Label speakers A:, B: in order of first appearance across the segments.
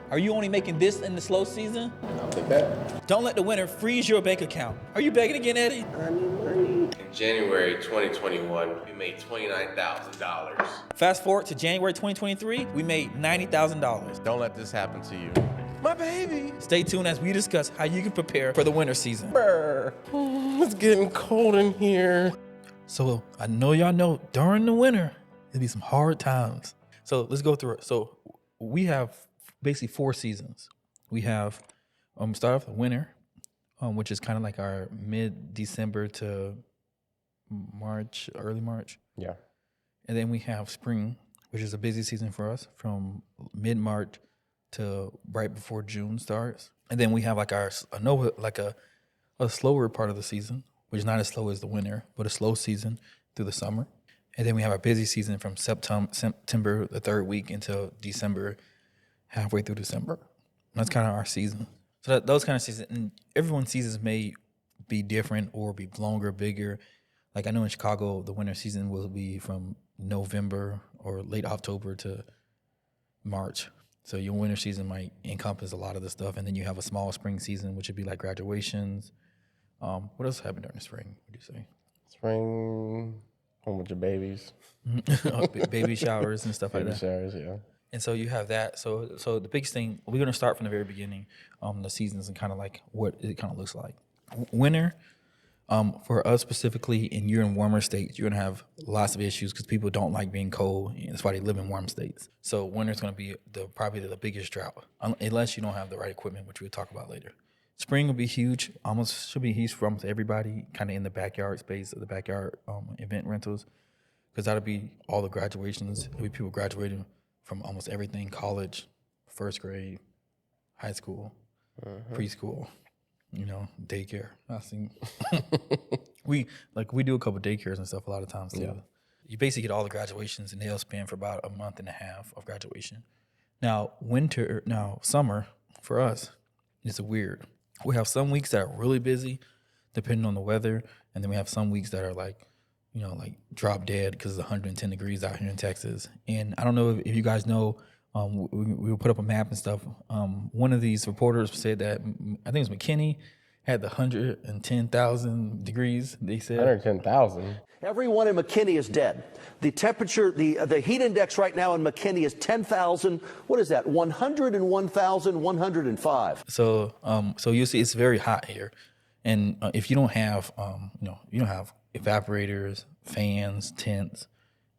A: Are you only making this in the slow season?
B: I'll take that.
A: Don't let the winter freeze your bank account. Are you begging again, Eddie?
B: I need money. In January 2021, we made $29,000.
A: Fast forward to January 2023, we made $90,000.
B: Don't let this happen to you. My baby.
A: Stay tuned as we discuss how you can prepare for the winter season.
B: Brr. It's getting cold in here.
A: So I know y'all know during the winter, it'll be some hard times. So let's go through it. So we have basically 4 seasons. We have, start off with winter, which is kind of like our mid-December to March, early March.
B: Yeah.
A: And then we have spring, which is a busy season for us from mid-March to right before June starts. And then we have like a slower part of the season, which is not as slow as the winter, but a slow season through the summer. And then we have our busy season from September, the 3rd week, until December, halfway through December. And that's kind of our season. So those kind of seasons, and everyone's seasons may be different or be longer, bigger. Like I know in Chicago, the winter season will be from November or late October to March. So your winter season might encompass a lot of the stuff. And then you have a small spring season, which would be like graduations. What else happened during the spring? What do you say?
B: Spring, home with your babies.
A: Baby showers and stuff like that.
B: Baby showers, yeah.
A: And so you have that. So the biggest thing, we're going to start from the very beginning, the seasons and kind of like what it kind of looks like. Winter, for us specifically, and you're in warmer states, you're going to have lots of issues because people don't like being cold. And that's why they live in warm states. So winter's going to be probably the biggest drought, unless you don't have the right equipment, which we'll talk about later. Spring will be huge, almost should be huge for almost everybody, kind of in the backyard space, the backyard event rentals, because that'll be all the graduations. It'll be people graduating from almost everything: college, first grade, high school, preschool, daycare. I think we do a couple of daycares and stuff a lot of times too. Yeah. You basically get all the graduations, and they'll span for about a month and a half of graduation. Now summer for us is weird. We have some weeks that are really busy, depending on the weather, and then we have some weeks that are like drop dead because it's 110 degrees out here in Texas. And I don't know if you guys know, we put up a map and stuff. One of these reporters said that, I think it was McKinney, had the 110,000 degrees, they said.
B: 110,000?
C: Everyone in McKinney is dead. The temperature, the heat index right now in McKinney is 10,000. What is that? 101,105.
A: So you see, it's very hot here, and if you don't have, you don't have evaporators, fans, tents,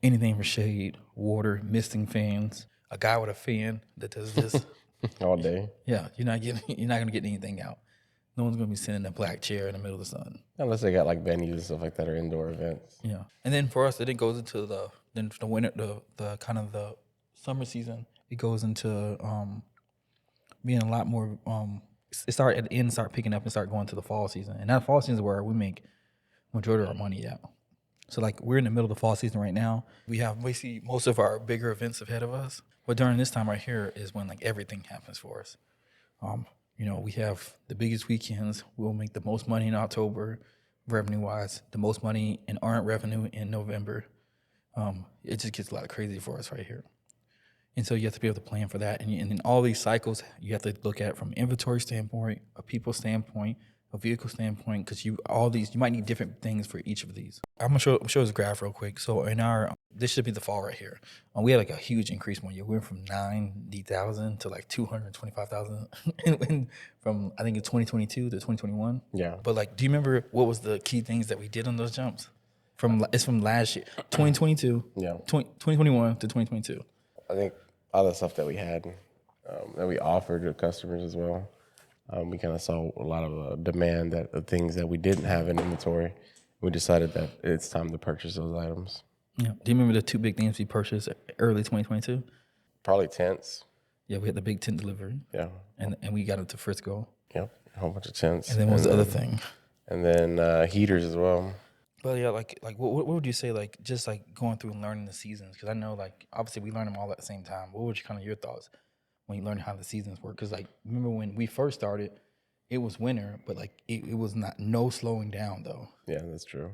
A: anything for shade, water, misting fans, a guy with a fan that does this
B: all day.
A: Yeah, you're not gonna get anything out. No one's gonna be sitting in a black chair in the middle of the sun.
B: Unless they got like venues and stuff like that or indoor events.
A: Yeah, and then for us, it goes into the winter, the kind of the summer season. It goes into being a lot more. It start at the end, start picking up and start going to the fall season, and that fall season is where we make majority of our money at. So like we're in the middle of the fall season right now. We have basically most of our bigger events ahead of us, but during this time right here is when like everything happens for us. We have the biggest weekends. We'll make the most money in October, revenue-wise, the most money in earned revenue in November. It just gets a lot of crazy for us right here. And so you have to be able to plan for that. And in all these cycles, you have to look at it from an inventory standpoint, a people standpoint, a vehicle standpoint, because you might need different things for each of these. I'm gonna show this graph real quick. So this should be the fall right here. We had like a huge increase one year. We went from 90,000 to like 225,000 from I think in 2022 to 2021.
B: Yeah.
A: But like, do you remember what was the key things that we did on those jumps? It's from last year, 2022. Yeah. 2021 to 2022.
B: I think all the stuff that we had, that we offered to customers as well. We kind of saw a lot of demand of things that we didn't have in inventory. We decided that it's time to purchase those items.
A: Yeah. Do you remember the 2 big things we purchased early 2022?
B: Probably tents.
A: Yeah, we had the big tent delivery.
B: Yeah.
A: And we got it to Frisco.
B: Yep, a whole bunch of tents.
A: And then what was the other thing?
B: And then heaters as well.
A: But yeah, like what would you say, like just like going through and learning the seasons? Because I know like obviously we learn them all at the same time. What were kind of your thoughts when you learned how the seasons work? Because like remember when we first started, it was winter, but like it was no slowing down though.
B: Yeah, that's true.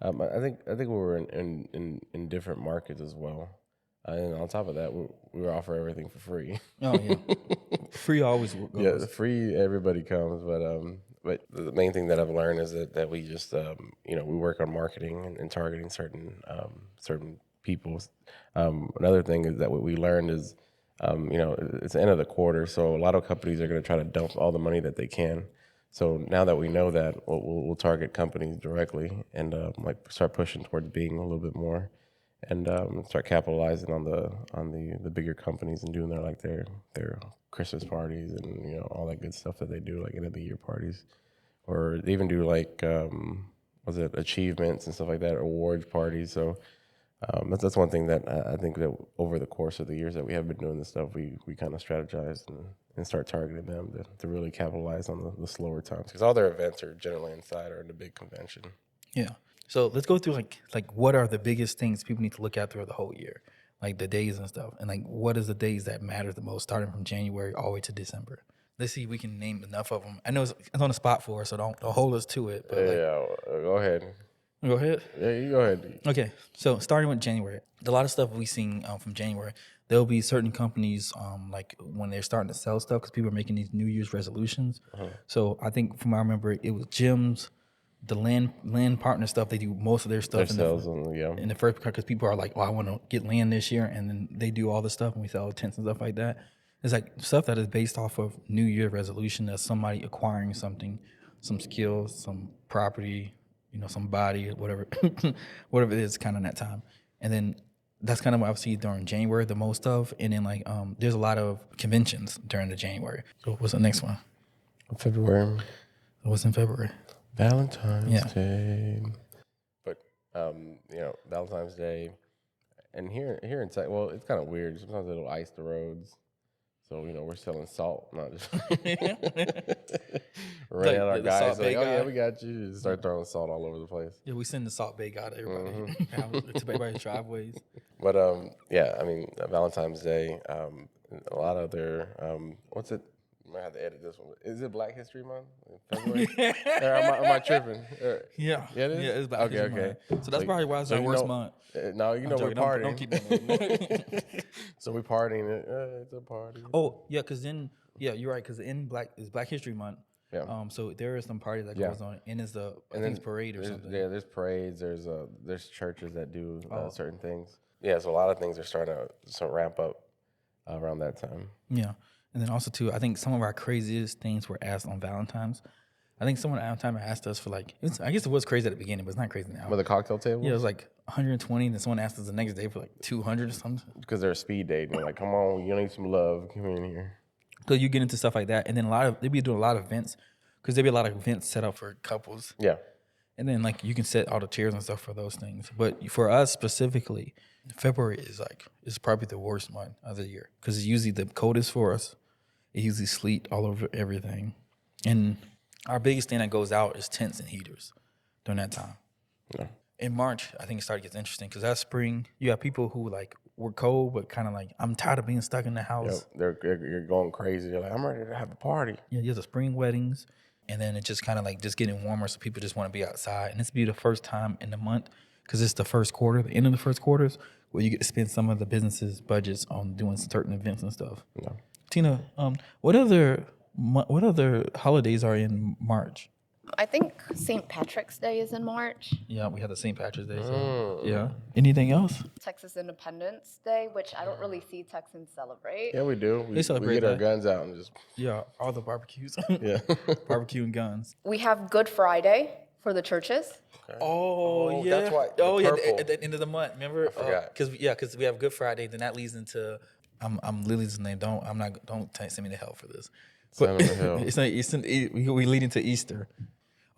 B: I think we were in different markets as well, and on top of that, we were offering everything for free.
A: Oh yeah, Free always goes.
B: Yeah, the free everybody comes, but the main thing that I've learned is that we just we work on marketing and targeting certain people. Another thing is that what we learned is it's the end of the quarter, so a lot of companies are going to try to dump all the money that they can. So now that we know that, we'll target companies directly and start pushing towards being a little bit more, and start capitalizing on the bigger companies and doing their Christmas parties and all that good stuff that they do, like end of the year parties, or they even do achievements and stuff like that, awards parties. So that's one thing that I think that over the course of the years that we have been doing this stuff, we kind of strategize and start targeting them to really capitalize on the slower times, because all their events are generally inside or in the big convention.
A: Yeah. So let's go through like what are the biggest things people need to look at throughout the whole year, like the days and stuff, and like what is the days that matter the most, starting from January all the way to December. Let's see if we can name enough of them. I know it's on the spot for us, so don't hold us to it. But
B: Go ahead.
A: Go ahead.
B: Yeah, you go ahead.
A: Okay, so starting with January, a lot of stuff we've seen from January, there'll be certain companies like when they're starting to sell stuff because people are making these New Year's resolutions. So I think from what I remember, it was gyms, the land partner stuff. They do most of their stuff in the first, because people are like, "Oh, I want to get land this year," and then they do all the stuff, and we sell tents and stuff like that. It's like stuff that is based off of New Year resolution. That's somebody acquiring something, some skills, some property, somebody, whatever, whatever it is, kind of that time. And then that's kind of what I see during January the most of. And then there's a lot of conventions during the January. So what's the next one?
B: February.
A: What's in February?
B: Valentine's Day. But Valentine's Day, and here in Texas, well, it's kind of weird. Sometimes it'll ice the roads. So, we're selling salt, not just running out our guys like, "Oh, yeah, we got you." Just start throwing salt all over the place.
A: Yeah, we send the Salt Bay guy to everybody, to everybody's driveways.
B: But, Valentine's Day, a lot of their, what's it? I might have to edit this one. Is it Black History Month in February? Or am I tripping?
A: Yeah.
B: Yeah, it is?
A: Yeah, it's Black History Month. So that's probably why it's our worst month.
B: No, we're partying.
A: Don't keep that.
B: So we're partying. It's a party.
A: Oh, yeah, because then, you're right, because it's Black History Month.
B: Yeah.
A: So there is some parties that goes on, and it's I think it's parade or something.
B: Yeah, there's parades. There's churches that do certain things. Yeah, so a lot of things are starting to ramp up around that time.
A: Yeah. And then also, too, I think some of our craziest things were asked on Valentine's. I think someone at time asked us for I guess it was crazy at the beginning, but it's not crazy now.
B: With the cocktail table?
A: Yeah, it was like 120, and then someone asked us the next day for 200 or something.
B: Because they're speed dating. They're like, "Come on, you need some love. Come in here."
A: So you get into stuff like that, and then they'd be doing a lot of events, because there'd be a lot of events set up for couples.
B: Yeah.
A: And then you can set all the chairs and stuff for those things. But for us specifically, February is probably the worst month of the year, because it's usually the coldest for us. It usually sleet all over everything. And our biggest thing that goes out is tents and heaters during that time. Yeah. In March, I think it started to get interesting, because that's spring. You have people who were cold, but kind of I'm tired of being stuck in the house.
B: Yep. You're going crazy. They're like, "I'm ready to have a party."
A: Yeah, there's the spring weddings. And then it's just kind of just getting warmer, so people just want to be outside. And this will be the first time in the month, because it's the first quarter, the end of the first quarters, where you get to spend some of the business's budgets on doing certain events and stuff. Yeah. Tina, what other holidays are in March?
D: I think St. Patrick's Day is in March.
A: Yeah, we have the St. Patrick's Day. So, yeah. Anything else?
D: Texas Independence Day, which I don't really see Texans celebrate.
B: Yeah, we do. We
A: celebrate
B: get our guns out and just...
A: Yeah, all the barbecues.
B: Yeah.
A: Barbecue and guns.
D: We have Good Friday for the churches.
B: Okay.
A: Oh, yeah.
B: That's why.
A: At the end of the month. Remember?
B: I forgot.
A: Because we have Good Friday, then that leads into... I'm Lily's name. Don't send me to hell for this. But we lead into Easter.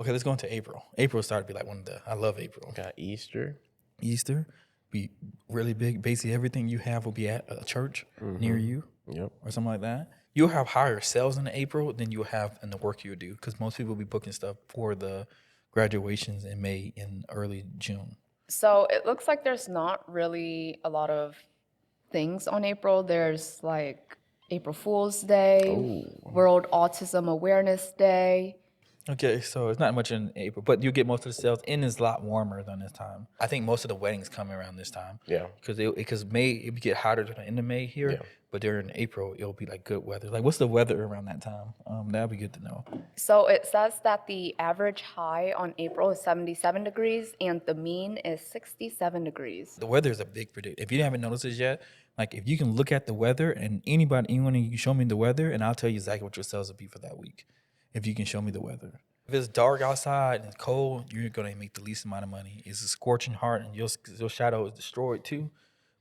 A: Okay, let's go into April. April started to be one of the. I love April.
B: Got Easter.
A: Easter be really big. Basically, everything you have will be at a church near you.
B: Yep.
A: Or something like that. You'll have higher sales in April than you'll have in the work you do, because most people will be booking stuff for the graduations in May and early June.
D: So it looks like there's not really a lot of things on April. There's April Fool's Day, World Autism Awareness Day,
A: Okay, so it's not much in April, but you get most of the sales, and it's a lot warmer than this time. I think most of the weddings come around this time.
B: Yeah.
A: Because May it would get hotter to the end of May here,
B: Yeah.
A: but during April it'll be like good weather. Like, what's the weather around that time? That'd be good to know.
D: So it says that the average high on April is 77 degrees and the mean is 67 degrees.
A: The weather is a big predictor. If you haven't noticed this yet, like if you can look at the weather and anyone you can show me the weather, and I'll tell you exactly what your sales will be for that week. If you can show me the weather. If it's dark outside and it's cold, you're gonna make the least amount of money. It's a scorching heart, and your shadow is destroyed too,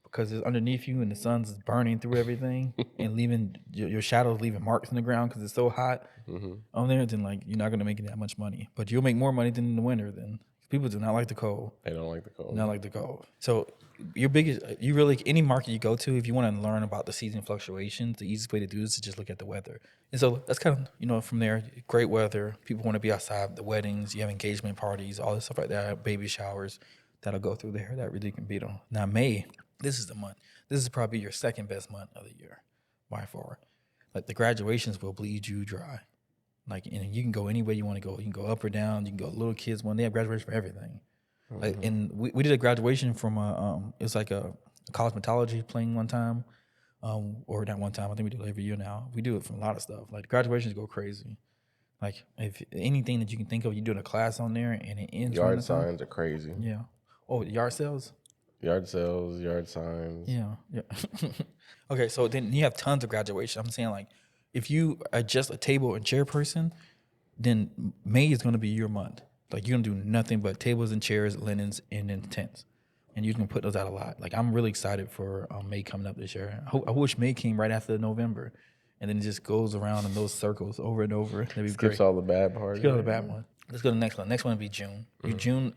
A: because it's underneath you and the sun's burning through everything and leaving your shadows leaving marks in the ground because it's so hot on there. Then like you're not gonna make that much money, but you'll make more money than in the winter. Then people do not like the cold.
B: They don't like the cold.
A: Not like the cold. So any market you go to, if you want to learn about the season fluctuations, the easiest way to do this is just look at the weather. And so that's kind of, from there, great weather. People want to be outside, the weddings, you have engagement parties, all this stuff like that, baby showers that'll go through there. That really can beat them. Now, May, this is the month. This is probably your second best month of the year by far. Like the graduations will bleed you dry. Like, and you can go any way you want to go. You can go up or down. You can go little kids one. They have graduation for everything. Like, and we did a graduation from it was like a cosmetology playing one time, or not one time. I think we do it every year now. We do it from a lot of stuff. Like graduations go crazy. Like if anything that you can think of, you're doing a class on there and it ends.
B: Yard signs are crazy.
A: Yeah. Oh, yard sales.
B: Yard sales, yard signs.
A: Yeah. Okay, so then you have tons of graduation. I'm saying like, if you are just a table and chair person, then May is going to be your month. Like you're gonna do nothing but tables and chairs, linens, and then tents, and you can put those out a lot. Like I'm really excited for May coming up this year. I wish May came right after November, and then it just goes around in those circles over and over. That'd be
B: Skips
A: great.
B: all the bad parts.
A: Let's go to the bad one. Let's go to the next one. Next one would be June.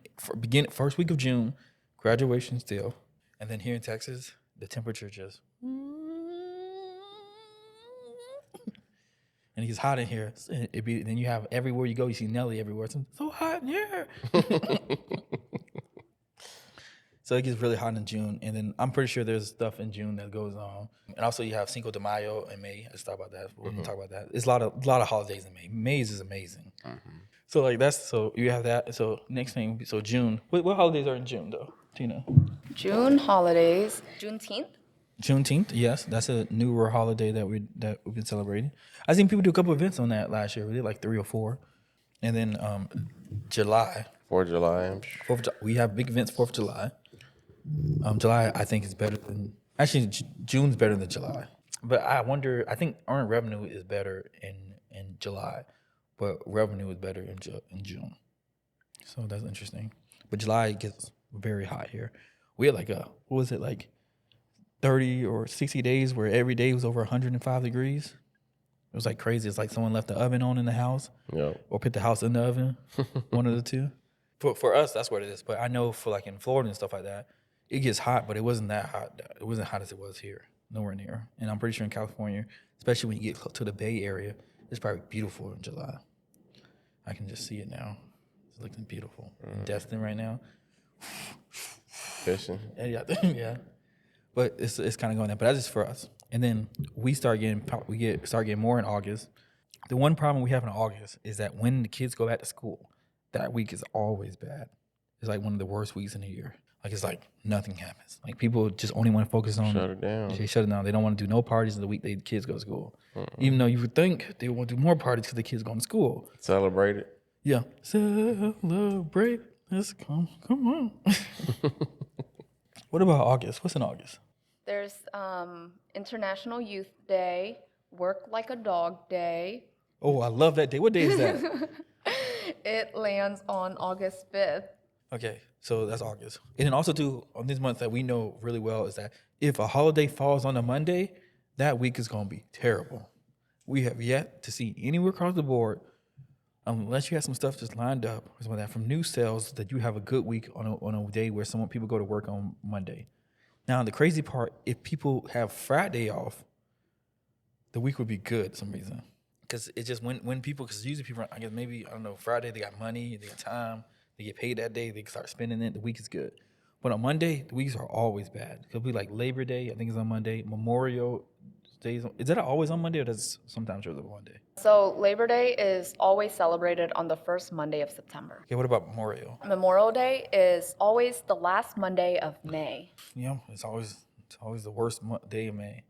A: First week of June, graduation still, and then here in Texas, the temperature just. And it gets hot in here. Then you have everywhere you go, you see Nelly everywhere. It's so hot in here. So it gets really hot in June. And then I'm pretty sure there's stuff in June that goes on. And also you have Cinco de Mayo in May. Let's talk about that. We're going to talk about that. It's a lot of holidays in May. May's is amazing. So like so you have that. So next thing, so June. What holidays are in June though, Tina?
D: June holidays, Juneteenth.
A: Juneteenth, yes, that's a newer holiday that we've been celebrating. I seen people do a couple events on that last year. We did like 3 or 4, and then July.
B: 4th of July.
A: We have big events 4th of July. July I think is better than June's better than July. But I wonder. I think earned revenue is better in July, but revenue is better in June. So that's interesting. But July gets very hot here. We had like 30 or 60 days where every day was over 105 degrees. It was like crazy. It's like someone left the oven on in the house, or put the house in the oven, one of the two. For us, that's what it is. But I know for like in Florida and stuff like that, it gets hot, but it wasn't that hot. It wasn't hot as it was here, nowhere near. And I'm pretty sure in California, especially when you get to the Bay Area, it's probably beautiful in July. I can just see it now. It's looking beautiful. In Destin right now.
B: Fishing.
A: Yeah. But it's kind of going there. But that's just for us. And then we start getting more in August. The one problem we have in August is that when the kids go back to school, that week is always bad. It's like one of the worst weeks in the year. Like it's like nothing happens. Like people just only want to focus on
B: Shut it down.
A: They shut it down. They don't want to do no parties the week the kids go to school. Even though you would think they want to do more parties because the kids go to school.
B: Celebrate it.
A: Yeah. Celebrate. Let's come on. What about August? What's in August?
D: There's International Youth Day, Work Like a Dog Day.
A: Oh, I love that day. What day is that?
D: It lands on August 5th.
A: Okay, so that's August. And then also too, on this month that we know really well is that if a holiday falls on a Monday, that week is going to be terrible. We have yet to see anywhere across the board, unless you have some stuff just lined up or something like that from new sales, that you have a good week on a day where people go to work on Monday. Now, the crazy part, if people have Friday off, the week would be good for some reason. Because it's just when people, because usually people, I guess maybe, I don't know, Friday, they got money, they got time, they get paid that day, they can start spending it, the week is good. But on Monday, the weeks are always bad. It'll be like Labor Day, I think it's on Monday, Memorial days. Is that always on Monday, or does sometimes shows up on Monday?
D: So Labor Day is always celebrated on the first Monday of September.
A: Okay, what about Memorial?
D: Memorial Day is always the last Monday of May.
A: Yeah, it's always the worst day of May.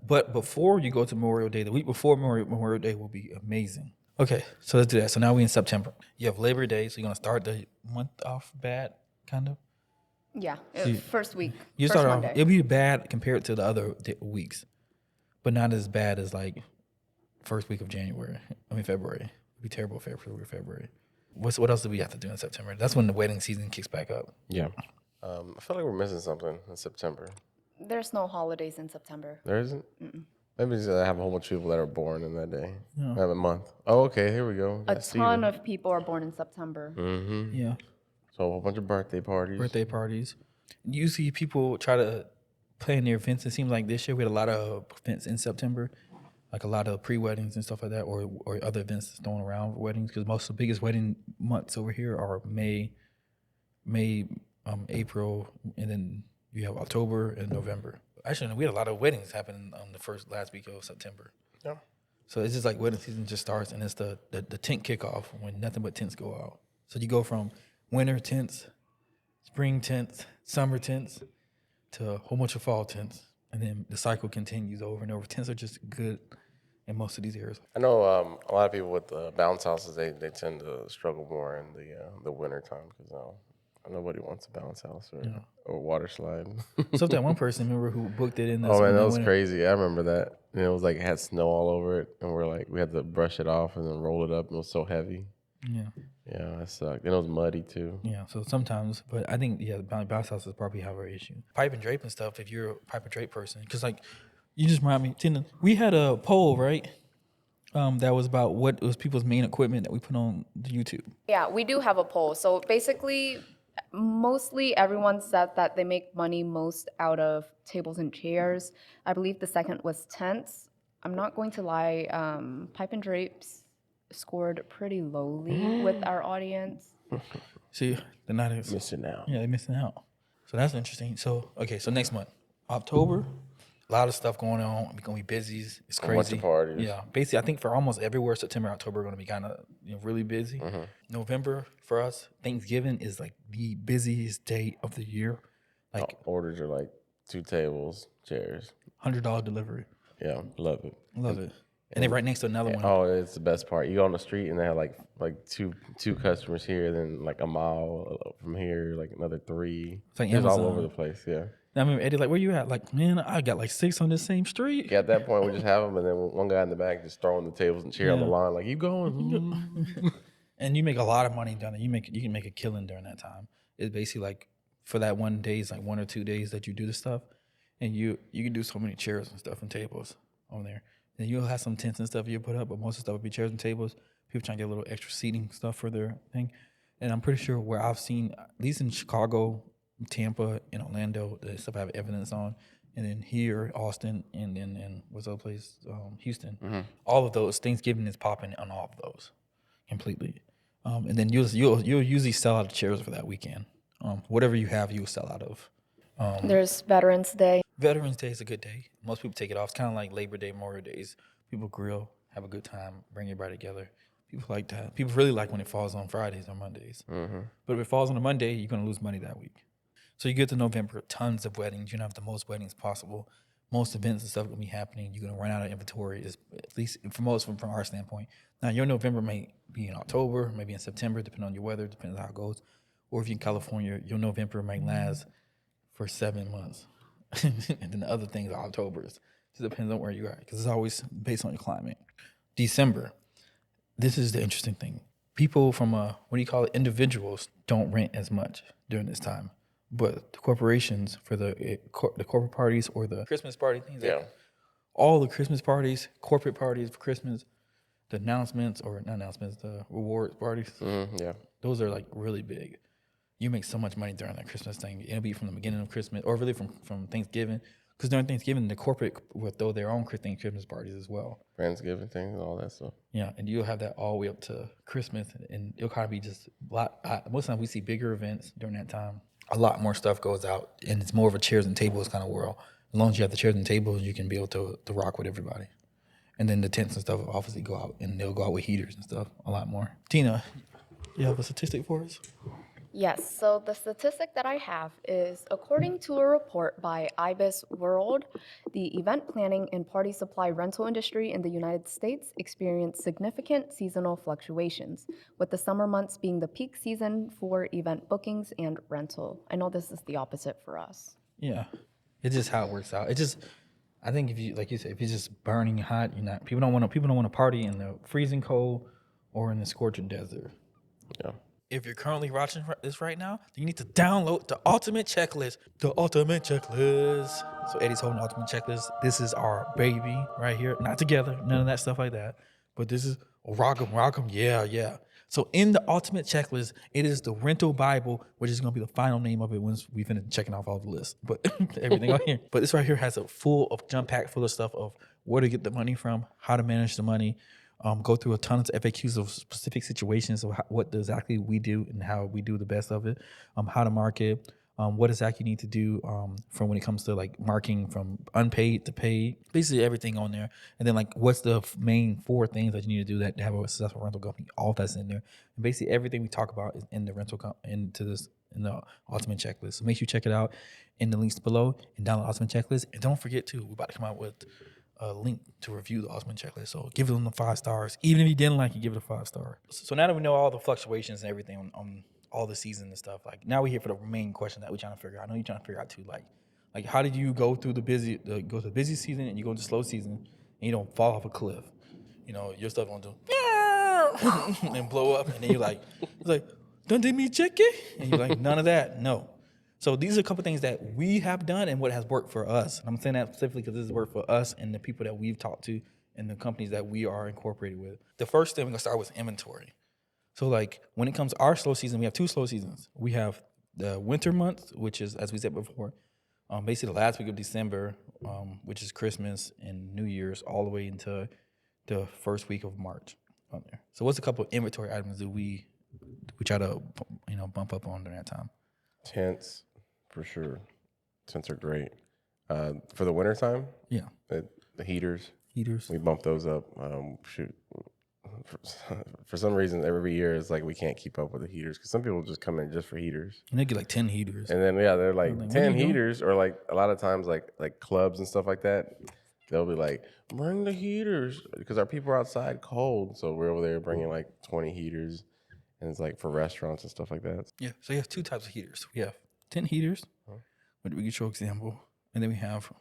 A: But before you go to Memorial Day, the week before Memorial Day will be amazing. Okay, so let's do that. So now we're in September. You have Labor Day, so you're gonna start the month off bad, kind of.
D: Yeah, first week.
A: You
D: first
A: start off.
D: Monday.
A: It'll be bad compared to the other weeks, but not as bad as like first week of January. February. It'll be terrible February. What else do we have to do in September? That's when the wedding season kicks back up.
B: Yeah. I feel like we're missing something in September.
D: There's no holidays in September.
B: There isn't? Maybe it's I have a whole bunch of people that are born in that day. I have a month. Oh, okay. Here we go.
D: A ton of people are born in September.
A: Yeah.
B: So a whole bunch of birthday parties.
A: You see people try to plan their events. It seems like this year we had a lot of events in September, like a lot of pre-weddings and stuff like that, or other events thrown around for weddings. Because most of the biggest wedding months over here are May, April, and then you have October and November. Actually, we had a lot of weddings happen on the last week of September.
B: Yeah.
A: So it's just like wedding season just starts, and it's the tent kickoff when nothing but tents go out. So you go from winter tents, spring tents, summer tents, to a whole bunch of fall tents, and then the cycle continues over and over. Tents are just good in most of these areas.
B: I know a lot of people with bounce houses, they tend to struggle more in the winter time because nobody wants a bounce house or water slide.
A: So that one person, remember, who booked it in the
B: Oh man, that was
A: winter?
B: crazy. I remember that. And it was like it had snow all over it, and we had to brush it off and then roll it up. And it was so heavy.
A: Yeah.
B: Yeah, that sucked. And it was muddy too.
A: Yeah, so sometimes, but I think, the bounce houses probably have our issue. Pipe and drape and stuff, if you're a pipe and drape person, because like, you just remind me, Tina, we had a poll, right? That was about what was people's main equipment that we put on the YouTube.
D: Yeah, we do have a poll. So basically, mostly everyone said that they make money most out of tables and chairs. I believe the second was tents. I'm not going to lie, pipe and drapes scored pretty lowly with our audience.
A: See, they're not
B: Missing out.
A: Yeah, they're missing out. So that's interesting. So next month, October, a lot of stuff going on. We're gonna be busy. It's crazy.
B: A bunch of parties.
A: Yeah, basically, I think for almost everywhere, September, October are gonna be kind of really busy. November for us, Thanksgiving is like the busiest day of the year. Like
B: Orders are like 2 tables, chairs.
A: $100 delivery.
B: Yeah, love it.
A: Love it. And then right next to another one.
B: Oh, it's the best part. You go on the street and they have like two customers here, then like a mile from here, like another 3.
A: It's like
B: It's all
A: Amazon.
B: over the place. Yeah.
A: I remember Eddie, like, where you at? Like, man, I got like 6 on this same street.
B: Yeah, at that point, we just have them, and then one guy in the back just throwing the tables and chairs on the line, like, you going?
A: And you make a lot of money down there. You can make a killing during that time. It's basically like for that one day, it's like 1 or 2 days that you do the stuff, and you can do so many chairs and stuff and tables on there. And you'll have some tents and stuff you put up, but most of the stuff will be chairs and tables. People trying to get a little extra seating stuff for their thing. And I'm pretty sure where I've seen, at least in Chicago, Tampa, and Orlando, the stuff I have evidence on. And then here, Austin, and then in what's the other place? Houston. All of those, Thanksgiving is popping on all of those completely. And then you'll usually sell out of chairs for that weekend. Whatever you have, you'll sell out of.
D: There's Veterans Day.
A: Veterans Day is a good day. Most people take it off. It's kind of like Labor Day, Memorial Days. People grill, have a good time, bring everybody together. People like that. People really like when it falls on Fridays or Mondays. But if it falls on a Monday, you're going to lose money that week. So you get to November, tons of weddings. You're going to have the most weddings possible. Most events and stuff going to be happening. You're going to run out of inventory, at least for most from our standpoint. Now, your November may be in October, maybe in September, depending on your weather, depending on how it goes. Or if you're in California, your November might last for 7 months. And then the other things are October's. It depends on where you are, because it's always based on your climate. December, this is the interesting thing. People from, individuals don't rent as much during this time. But the corporations for the corporate parties or the Christmas party things, all the Christmas parties, corporate parties for Christmas, the the reward parties, those are like really big. You make so much money during that Christmas thing. It'll be from the beginning of Christmas, or really from Thanksgiving, because during Thanksgiving, the corporate will throw their own Christmas parties as well.
B: Friendsgiving things, all that stuff.
A: Yeah, and you'll have that all the way up to Christmas, and it'll kind of be just a lot. Most times we see bigger events during that time. A lot more stuff goes out, and it's more of a chairs and tables kind of world as long as you have the chairs and tables, you can be able to rock with everybody. And then the tents and stuff obviously go out, and they'll go out with heaters and stuff a lot more. Tina, you have a statistic for us?
D: Yes, so the statistic that I have is according to a report by IBIS World, the event planning and party supply rental industry in the United States experienced significant seasonal fluctuations, with the summer months being the peak season for event bookings and rental. I know this is the opposite for us.
A: Yeah, it's just how it works out. It just, I think if you, like you said, if it's just burning hot, you're not. People don't want to party in the freezing cold or in the scorching desert.
B: Yeah.
A: If you're currently watching this right now, then you need to download the Ultimate Checklist. The Ultimate Checklist. So Eddie's holding the Ultimate Checklist. This is our baby right here. Not together, none of that stuff like that. But this is rock 'em, yeah. So in the Ultimate Checklist, it is the rental Bible, which is going to be the final name of it once we finish checking off all the lists. But everything on here. But this right here has a jump pack full of stuff of where to get the money from, how to manage the money. Go through a ton of FAQs of specific situations of what exactly we do and how we do the best of it, how to market, what exactly you need to do from when it comes to like marketing from unpaid to paid, basically everything on there. And then like what's the main 4 things that you need to do that to have a successful rental company, all that's in there. And basically everything we talk about is in the in the Ultimate Checklist. So make sure you check it out in the links below and download the Ultimate Checklist. And don't forget too, we're about to come out with a link to review the Ultimate Checklist. So give them the 5 stars. Even if you didn't like it, give it a 5 star. So now that we know all the fluctuations and everything on all the season and stuff, like now we're here for the main question that we're trying to figure out. I know you're trying to figure out too, like how did you go through the busy season and you go into slow season and you don't fall off a cliff? You know, your stuff won't do and blow up, and then you're like, it's like, don't they me check it? And you're like, none of that, no. So these are a couple things that we have done and what has worked for us. And I'm saying that specifically because this has worked for us and the people that we've talked to and the companies that we are incorporated with. The first thing we're gonna start with inventory. So like when it comes to our slow season, we have 2 slow seasons. We have the winter months, which is, as we said before, basically the last week of December, which is Christmas and New Year's, all the way into the first week of March on there. So what's a couple of inventory items that we try to bump up on during that time?
B: Tents, for sure. Tents are great. For the wintertime,
A: Yeah.
B: The heaters,
A: Heaters.
B: we bump those up. For some reason, every year it's like we can't keep up with the heaters because some people just come in just for heaters.
A: And they get like 10 heaters.
B: And then, yeah, they're like
A: Like,
B: 10 heaters, or like a lot of times, like clubs and stuff like that, they'll be like, bring the heaters because our people are outside cold. So we're over there bringing like 20 heaters. And it's like for restaurants and stuff like that.
A: Yeah, so you have 2 types of heaters. We have 10 heaters, which we can show example, and then we have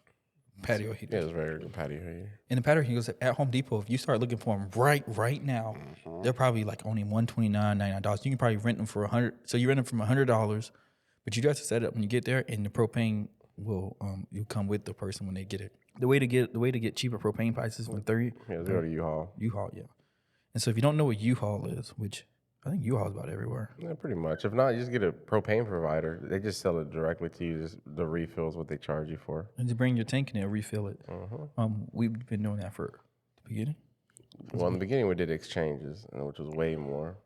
A: patio heaters.
B: Yeah, it's very good patio heater.
A: And the patio heaters at Home Depot, if you start looking for them right now, they're probably like only $129, $99. You can probably rent them for $100. So you rent them from $100, but you do have to set it up when you get there, and the propane will you come with the person when they get it. The way to get cheaper propane prices from 30.
B: Yeah, go to U-Haul.
A: U-Haul, yeah. And so if you don't know what U-Haul is, which I think U-Haul is about everywhere.
B: Yeah, pretty much. If not, you just get a propane provider. They just sell it directly to you. Just the refills what they charge you for.
A: And you bring your tank and they'll refill it. We've been doing that for the beginning.
B: Well, in the beginning we did exchanges, which was way more.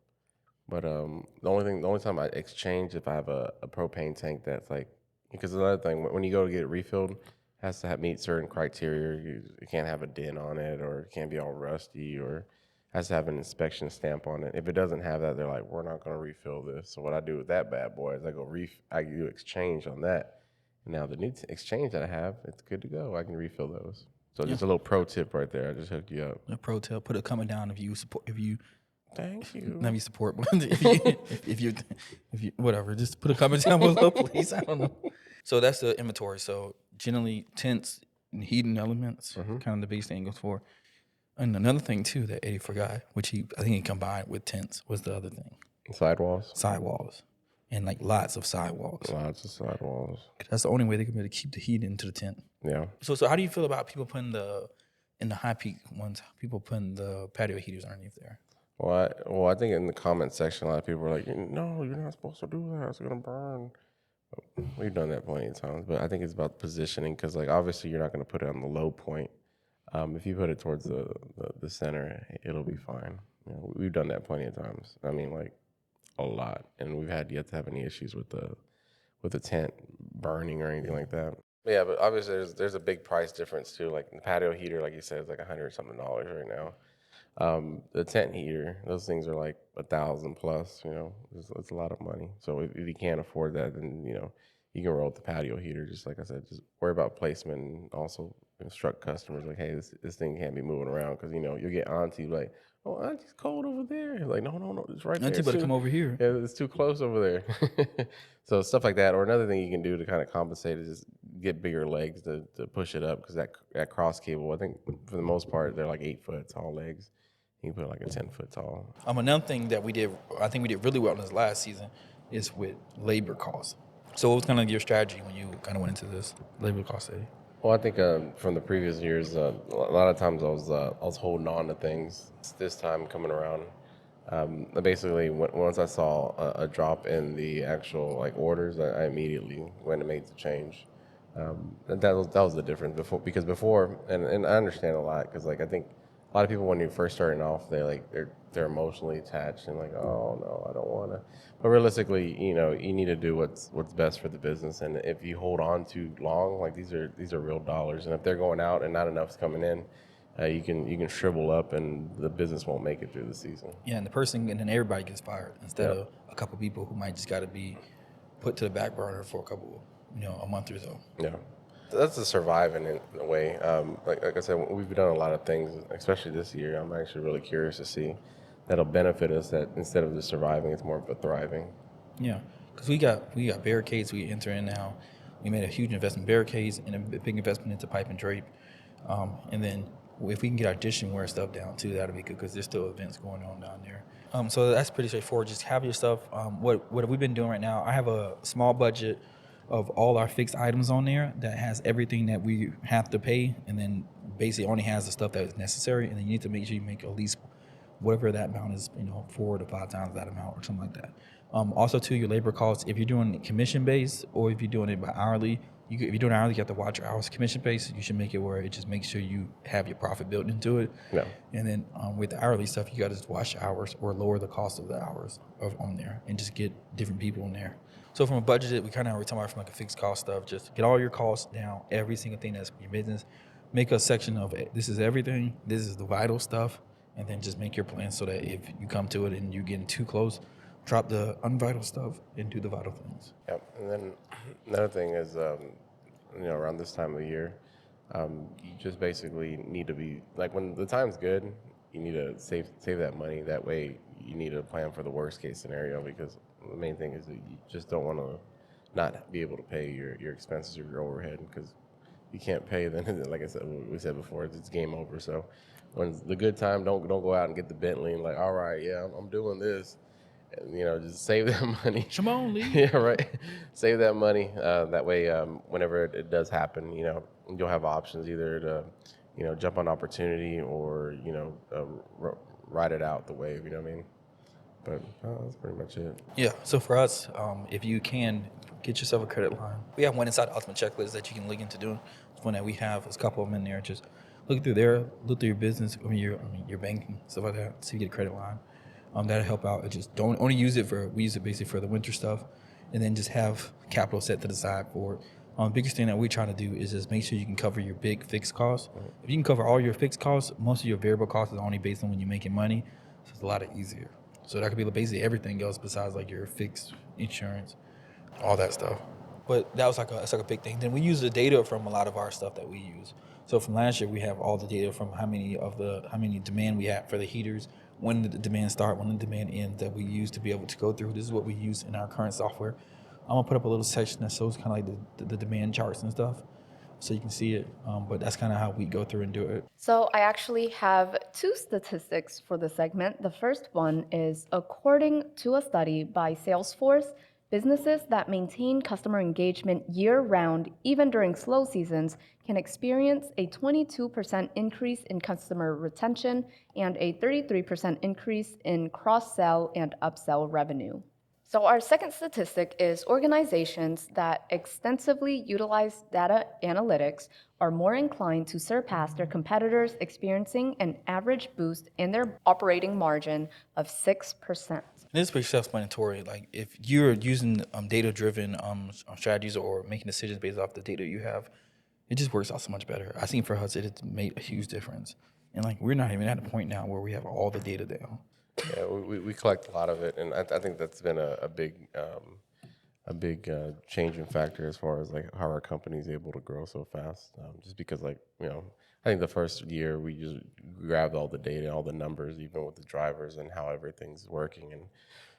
B: But the only time I exchange if I have a propane tank that's like, because another thing, when you go to get it refilled, it has to meet certain criteria. You can't have a dent on it, or it can't be all rusty, or has to have an inspection stamp on it. If it doesn't have that, they're like, we're not going to refill this. So what I do with that bad boy is I do exchange on that. And now the new exchange that I have, it's good to go. I can refill those. So just a little pro tip right there. I just hooked you up.
A: A pro tip, put a comment down if you support,
B: Thank you.
A: not if you support, but if you whatever, just put a comment down below, please. I don't know. So that's the inventory. So generally tents and heating elements, kind of the base thing goes for. And another thing too that Eddie forgot, which I think he combined with tents, was the other thing.
B: Sidewalls.
A: Sidewalls. And like lots of sidewalls.
B: Lots of sidewalls.
A: That's the only way they can be able to keep the heat into the tent.
B: Yeah.
A: So how do you feel about people putting in the high peak ones, people putting the patio heaters underneath there?
B: Well, I think in the comment section, a lot of people are like, no, you're not supposed to do that. It's going to burn. We've done that plenty of times. But I think it's about positioning because, like, obviously you're not going to put it on the low point. If you put it towards the center, it'll be fine. You know, we've done that plenty of times. I mean, like, a lot. And we've had yet to have any issues with the tent burning or anything like that. Yeah, but obviously there's a big price difference too. Like the patio heater, like you said, is like $100 something right now. The tent heater, those things are like 1,000 plus. It's a lot of money. So if you can't afford that, then you can roll with the patio heater. Just like I said, just worry about placement and also instruct customers like, hey, this thing can't be moving around because you'll get auntie like, oh, auntie's cold over there. Like, no, it's right there.
A: Auntie better come over here.
B: Yeah, it's too close over there. So stuff like that. Or another thing you can do to kind of compensate is just get bigger legs to push it up because that cross cable, I think for the most part, they're like 8-foot tall legs. You can put like a 10-foot tall.
A: Another thing that I think we did really well in this last season, is with labor costs. So what was kind of your strategy when you kind of went into this labor cost study?
B: Well, I think from the previous years, a lot of times I was holding on to things. This time coming around, basically once I saw a drop in the actual like orders, I immediately went and made the change. That was the difference before, and I understand a lot because like I think a lot of people when you're first starting off, they're emotionally attached and like, oh no, I don't want to. But realistically, you need to do what's best for the business. And if you hold on too long, like these are real dollars, and if they're going out and not enough's coming in, you can shrivel up and the business won't make it through the season.
A: Yeah, and then everybody gets fired instead of a couple people who might just got to be put to the back burner for a month or so.
B: Yeah. That's the surviving in a way. Like I said, we've done a lot of things, especially this year. I'm actually really curious to see that'll benefit us. That instead of just surviving, it's more of a thriving.
A: Yeah, because we got barricades we enter in now. We made a huge investment in barricades and a big investment into pipe and drape. And then if we can get our dish and wear stuff down too, that'll be good because there's still events going on down there. So that's pretty straightforward. Just have your stuff. What have we been doing right now? I have a small budget of all our fixed items on there that has everything that we have to pay, and then basically only has the stuff that is necessary. And then you need to make sure you make at least whatever that amount is, 4 to 5 times that amount or something like that. Also, too, your labor costs. If you're doing commission based or if you're doing it by hourly, if you're doing hourly, you have to watch your hours. Commission based, you should make it where it just makes sure you have your profit built into it.
B: Yeah.
A: And then with the hourly stuff, you got to just watch your hours or lower the cost of the hours on there and just get different people in there. So from a budget, we kind of already talking about from like a fixed cost stuff. Just get all your costs down, every single thing that's your business. Make a section of it. This is everything. This is the vital stuff, and then just make your plan so that if you come to it and you're getting too close, drop the unvital stuff and do the vital things.
B: Yep. And then another thing is, around this time of the year, you just basically need to be like when the time's good, you need to save that money. That way, you need to plan for the worst case scenario because the main thing is that you just don't want to not be able to pay your expenses or your overhead because you can't pay. Then, like I said, we said before, it's game over. So, when the good time, don't go out and get the Bentley and like, all right, yeah, I'm doing this. And, just save that money.
A: Shimon Lee.
B: Yeah, right. Save that money. That way, whenever it does happen, you'll have options either to, jump on opportunity or, ride it out the wave. You know what I mean? But that's pretty much it.
A: Yeah. So for us, if you can get yourself a credit line, we have one inside the Ultimate Checklist that you can log into doing. It's one that we have. There's a couple of them in there. Just look through there, look through your business, your banking, stuff like that. So you get a credit line. That'll help out. Just don't only use it we use it basically for the winter stuff, and then just have capital set to the side for it. The biggest thing that we try to do is just make sure you can cover your big fixed costs. Mm-hmm. If you can cover all your fixed costs, most of your variable costs is only based on when you're making money, so it's a lot easier. So that could be basically everything else besides like your fixed insurance, all that stuff. But that's like a big thing. Then we use the data from a lot of our stuff that we use. So from last year, we have all the data from how many demand we have for the heaters, when the demand start, when the demand ends that we use to be able to go through. This is what we use in our current software. I'm gonna put up a little section that shows kind of like the demand charts and stuff, so you can see it. But that's kind of how we go through and do it.
D: So I actually have 2 statistics for the segment. The first one is according to a study by Salesforce, businesses that maintain customer engagement year-round, even during slow seasons, can experience a 22% increase in customer retention and a 33% increase in cross-sell and upsell revenue. So our second statistic is organizations that extensively utilize data analytics are more inclined to surpass their competitors, experiencing an average boost in their operating margin of 6%.
A: This is pretty self-explanatory. Like if you're using data-driven strategies or making decisions based off the data you have, it just works out so much better. I seen for us, it's made a huge difference. And like we're not even at a point now where we have all the data down.
B: Yeah, we collect a lot of it, and I think that's been a big changing factor as far as like how our company is able to grow so fast. Just because like I think the first year we just grabbed all the data, all the numbers, even with the drivers and how everything's working and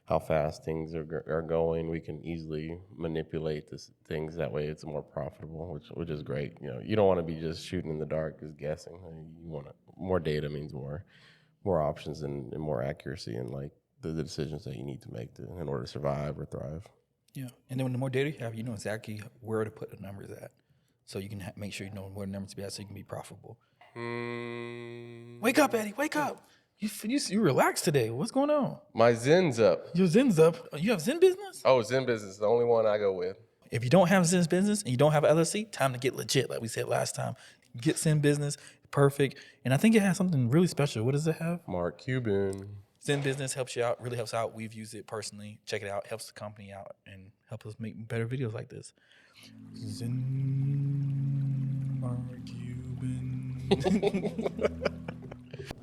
B: how fast things are going. We can easily manipulate this things that way. It's more profitable, which is great. You don't want to be just shooting in the dark, just guessing. You want more data means more options and more accuracy and like the decisions that you need to make in order to survive or thrive.
A: Yeah, and then the more data you have, you know exactly where to put the numbers at, so you can make sure you know where the numbers to be at, so you can be profitable. Wake up, Eddie! Wake up! You relaxed today. What's going on?
B: My Zen's up.
A: Your Zen's up. You have Zen business?
B: Oh, Zen Business is the only one I go with.
A: If you don't have Zen's business and you don't have an LLC, time to get legit, like we said last time. Get Zen business, perfect. And I think it has something really special. What does it have?
B: Mark Cuban.
A: Zen business helps you out, really helps out. We've used it personally. Check it out. Helps the company out and helps us make better videos like this. Zen Mark Cuban.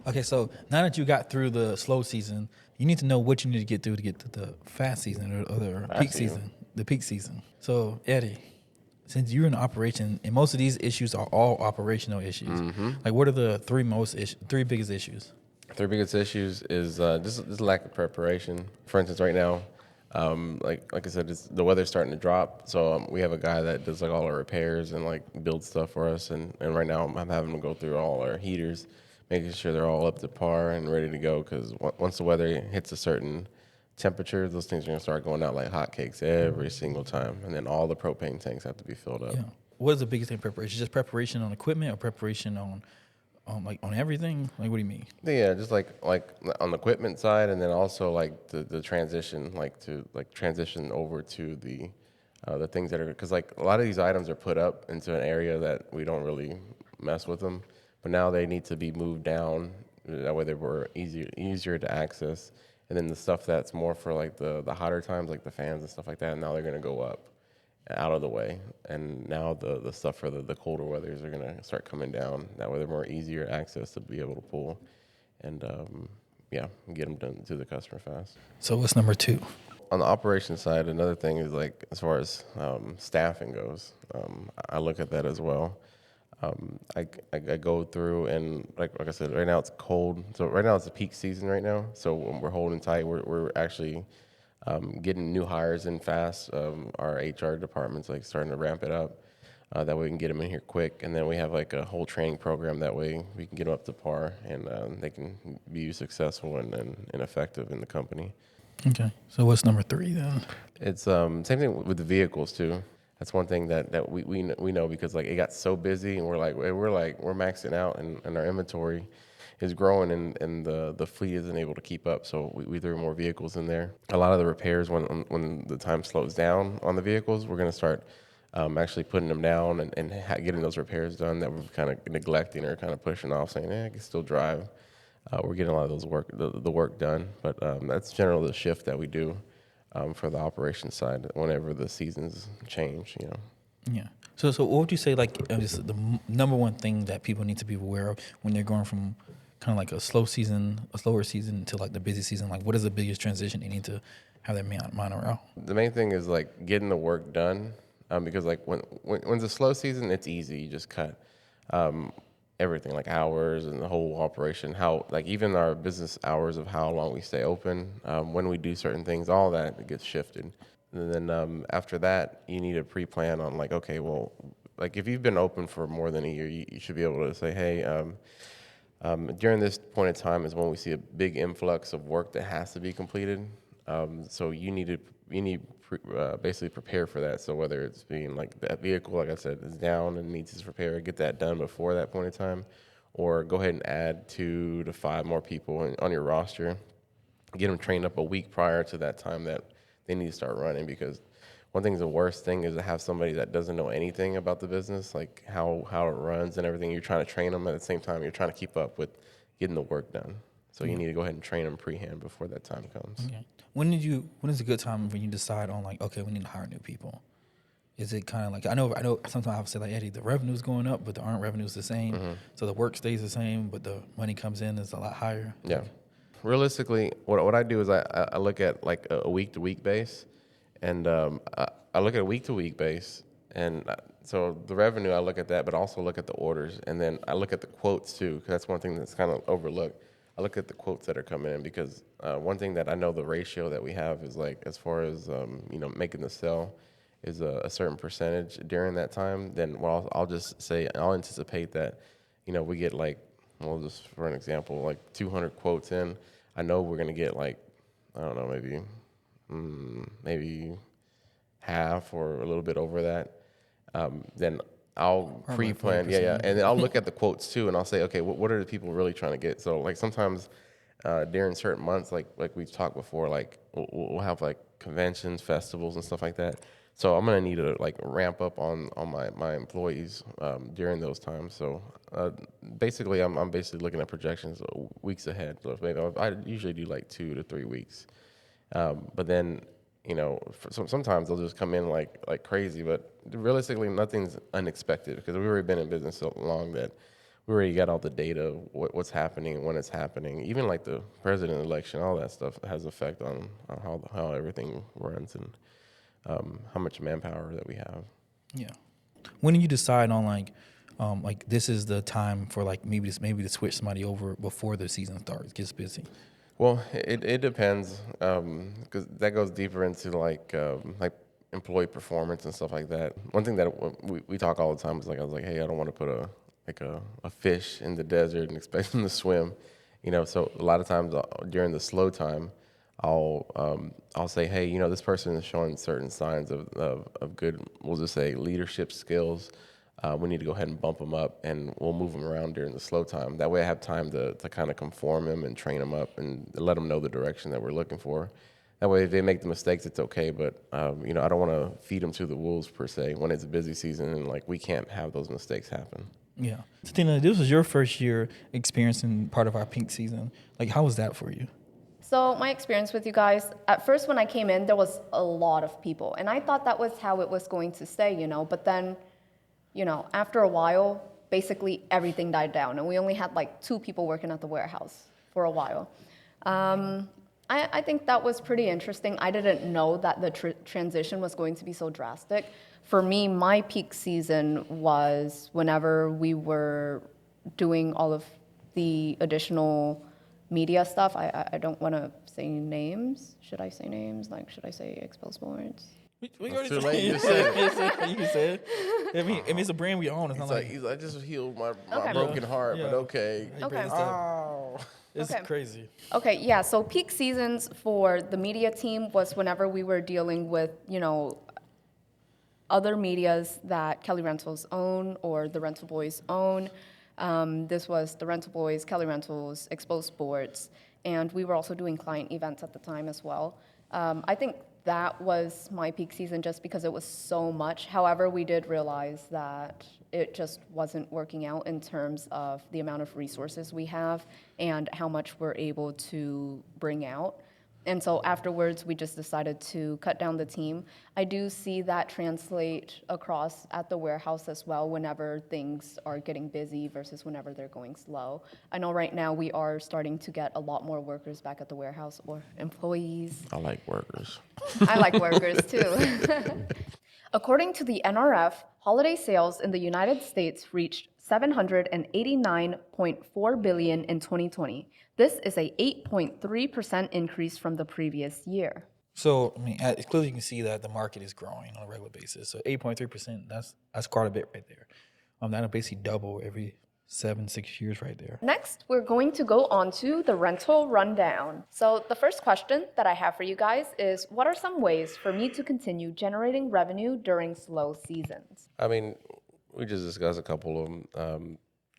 A: Okay, so now that you got through the slow season, you need to know what you need to get through to get to the fast season or the peak season. The peak season. So, Eddie, since you're in operation, and most of these issues are all operational issues, like what are the three biggest issues?
B: Three biggest issues is just lack of preparation. For instance, right now, like I said, the weather's starting to drop. So we have a guy that does like all our repairs and like builds stuff for us. And right now I'm having to go through all our heaters, making sure they're all up to par and ready to go. Because once the weather hits a certain temperature, those things are going to start going out like hotcakes every single time. And then all the propane tanks have to be filled up.
A: Yeah. What is the biggest thing in preparation? Just preparation on equipment or preparation on everything? Like, what do you mean?
B: Yeah, just like on the equipment side, and then also like the transition, to transition over to the things that are, because like a lot of these items are put up into an area that we don't really mess with them, but now they need to be moved down. That way they were easier to access, and then the stuff that's more for like the hotter times, like the fans and stuff like that, now they're gonna go up out of the way, and now the stuff for the colder weathers are gonna start coming down. That way they're more easier access to be able to pull and get them done to the customer fast.
A: So what's number two?
B: On the operations side, another thing is like as far as staffing goes, I look at that as well. I go through and like I said, right now it's cold. So right now it's the peak season right now. So when we're holding tight, we're actually getting new hires in fast. Our HR department's like starting to ramp it up. That way we can get them in here quick. And then we have like a whole training program. That way we can get them up to par and they can be successful and effective in the company.
A: Okay. So what's number three then?
B: It's same thing with the vehicles too. That's one thing that we know, because like it got so busy and we're maxing out and our inventory is growing and the fleet isn't able to keep up. So we threw more vehicles in there. A lot of the repairs when the time slows down on the vehicles, we're going to start actually putting them down and getting those repairs done that we're kind of neglecting or kind of pushing off, saying, I can still drive. We're getting a lot of those the work done, but that's generally the shift that we do for the operations side whenever the seasons change.
A: Yeah. So what would you say is the number one thing that people need to be aware of when they're going from kind of like a slower season to like the busy season? Like, what is the biggest transition they need to have their mind around?
B: The main thing is like getting the work done, because like when it's a slow season, it's easy. You just cut everything, like hours and the whole operation, how like even our business hours of how long we stay open, when we do certain things, all that gets shifted. And then after that, you need to pre-plan on like, okay, well, like if you've been open for more than a year, you should be able to say, hey, during this point in time is when we see a big influx of work that has to be completed. So you need basically prepare for that. So whether it's being like that vehicle, like I said, is down and needs to repair, get that done before that point in time, or go ahead and add 2 to 5 more people on your roster, get them trained up a week prior to that time that they need to start running. Because one thing, the worst thing is to have somebody that doesn't know anything about the business, like how it runs and everything. You're trying to train them at the same time you're trying to keep up with getting the work done. So you need to go ahead and train them pre-hand before that time comes.
A: Okay. When is a good time when you decide on like, okay, we need to hire new people? Is it kind of like, I know sometimes I'll say like, Eddie, the revenue's going up, but the earned revenue's the same. So the work stays the same, but the money comes in is a lot higher.
B: Yeah. Realistically, what I do is I look at like a week-to-week base, and I look at a week-to-week base, and so the revenue, I look at that, but also look at the orders, and then I look at the quotes too, because that's one thing that's kind of overlooked. I look at the quotes that are coming in, because one thing that I know the ratio that we have is like, as far as making the sale is a certain percentage during that time. Then I'll just say, I'll anticipate that we get like, well, just for an example, like 200 quotes in. I know we're gonna get like, I don't know, maybe half or a little bit over that. Then I'll pre-plan, and then I'll look at the quotes too, and I'll say, okay, what are the people really trying to get? So like sometimes during certain months, like we've talked before, like we'll have like conventions, festivals, and stuff like that. So I'm gonna need to like ramp up on my employees during those times. So basically, I'm basically looking at projections weeks ahead. So maybe I usually do like 2 to 3 weeks, but then sometimes they'll just come in like crazy. But realistically, nothing's unexpected, because we've already been in business so long that we already got all the data, what's happening, when it's happening. Even like the president election, all that stuff has effect on how everything runs and how much manpower that we have.
A: Yeah. When do you decide on like this is the time for like maybe to switch somebody over before the season starts, gets busy?
B: Well, it depends, because that goes deeper into like employee performance and stuff like that. One thing that we talk all the time is like, I was like, hey, I don't want to put a fish in the desert and expect them to swim, So a lot of times during the slow time, I'll say, hey, this person is showing certain signs of good, we'll just say, leadership skills. We need to go ahead and bump them up, and we'll move them around during the slow time. That way I have time to kind of conform them and train them up and let them know the direction that we're looking for. That way if they make the mistakes, it's okay, but I don't want to feed them to the wolves per se when it's a busy season, and like we can't have those mistakes happen.
A: Yeah. So Tina, this was your first year experiencing part of our peak season. Like, how was that for you?
D: So my experience with you guys, at first when I came in, there was a lot of people, and I thought that was how it was going to stay, but then after a while, basically everything died down, and we only had like 2 people working at the warehouse for a while. I think that was pretty interesting. I didn't know that the transition was going to be so drastic. For me, my peak season was whenever we were doing all of the additional media stuff. I don't want to say names. Should I say names? Like, should I say exposed boards?
A: We
B: It's too late. You said it.
A: You can say it. I mean, it's a brand we own. It's not like
B: I just healed my
D: Okay.
B: broken heart,
A: Yeah.
B: but okay.
D: Okay.
B: Oh.
A: It's
D: Okay.
A: crazy.
D: Okay, yeah, so peak seasons for the media team was whenever we were dealing with, other medias that Kelly Rentals own or the Rental Boys own. This was the Rental Boys, Kelly Rentals, Exposed Sports, and we were also doing client events at the time as well. I think that was my peak season just because it was so much. However, we did realize that it just wasn't working out in terms of the amount of resources we have and how much we're able to bring out. And so afterwards, we just decided to cut down the team. I do see that translate across at the warehouse as well whenever things are getting busy versus whenever they're going slow. I know right now we are starting to get a lot more workers back at the warehouse, or employees.
B: I like workers.
D: I like workers too. According to the NRF, holiday sales in the United States reached $789.4 billion in 2020. This is a 8.3% increase from the previous year.
A: So, I mean, clearly you can see that the market is growing on a regular basis. So 8.3%, that's quite a bit right there. That'll basically double every 6 years right there.
D: Next, we're going to go on to the rental rundown. So the first question that I have for you guys is, what are some ways for me to continue generating revenue during slow seasons?
B: I mean, we just discussed a couple of them.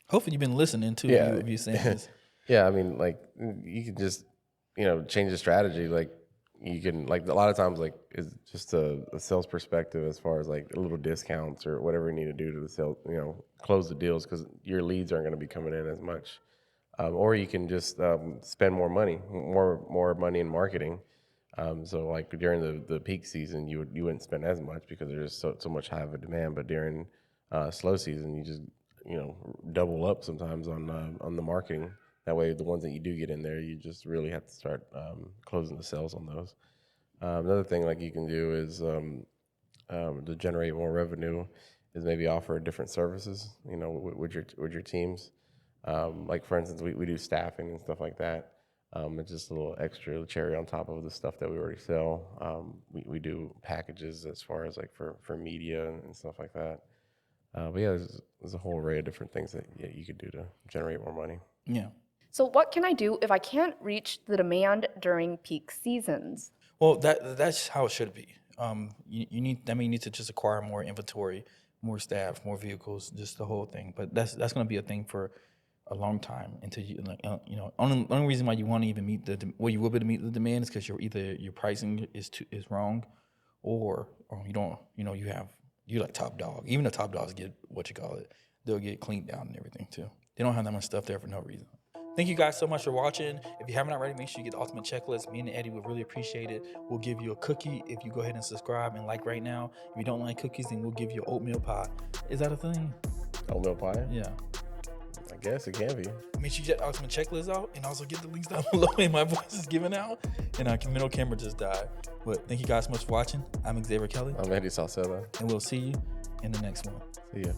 A: Hopefully you've been listening too.
B: Yeah.
A: If you're saying this.
B: Yeah, I mean, like you can just, change the strategy. Like you can, like a lot of times, like it's just a sales perspective as far as like a little discounts or whatever you need to do to the sales, close the deals, because your leads aren't going to be coming in as much. or you can just spend more money in marketing. So like during the peak season, you wouldn't spend as much because there's so much high of a demand. But during slow season, you just double up sometimes on the marketing. That way, the ones that you do get in there, you just really have to start closing the sales on those. Another thing like you can do is to generate more revenue is maybe offer different services, with your teams. Like for instance, we do staffing and stuff like that. It's just a little extra cherry on top of the stuff that we already sell. We do packages as far as like for media and stuff like that. But yeah, there's a whole array of different things that you could do to generate more money.
A: Yeah.
D: So what can I do if I can't reach the demand during peak seasons?
A: Well, that's how it should be. You need to just acquire more inventory, more staff, more vehicles, just the whole thing. But that's going to be a thing for a long time until only reason why you want to even meet you will be able to meet the demand is because your pricing is wrong, or you don't you're like top dog. Even the top dogs get they'll get cleaned down and everything too. They don't have that much stuff there for no reason. Thank you guys so much for watching. If you haven't already, make sure you get the ultimate checklist. Me and Eddie would really appreciate it. We'll give you a cookie if you go ahead and subscribe and like right now. If you don't like cookies, then we'll give you oatmeal pie. Is that a thing?
B: Oatmeal pie?
A: Yeah.
B: I guess it can be.
A: Make sure you get the ultimate checklist out and also get the links down below. And my voice is giving out and our middle camera just died. But thank you guys so much for watching. I'm Xavier Kelly.
B: I'm Eddie Sauceda.
A: And we'll see you in the next one.
B: See ya.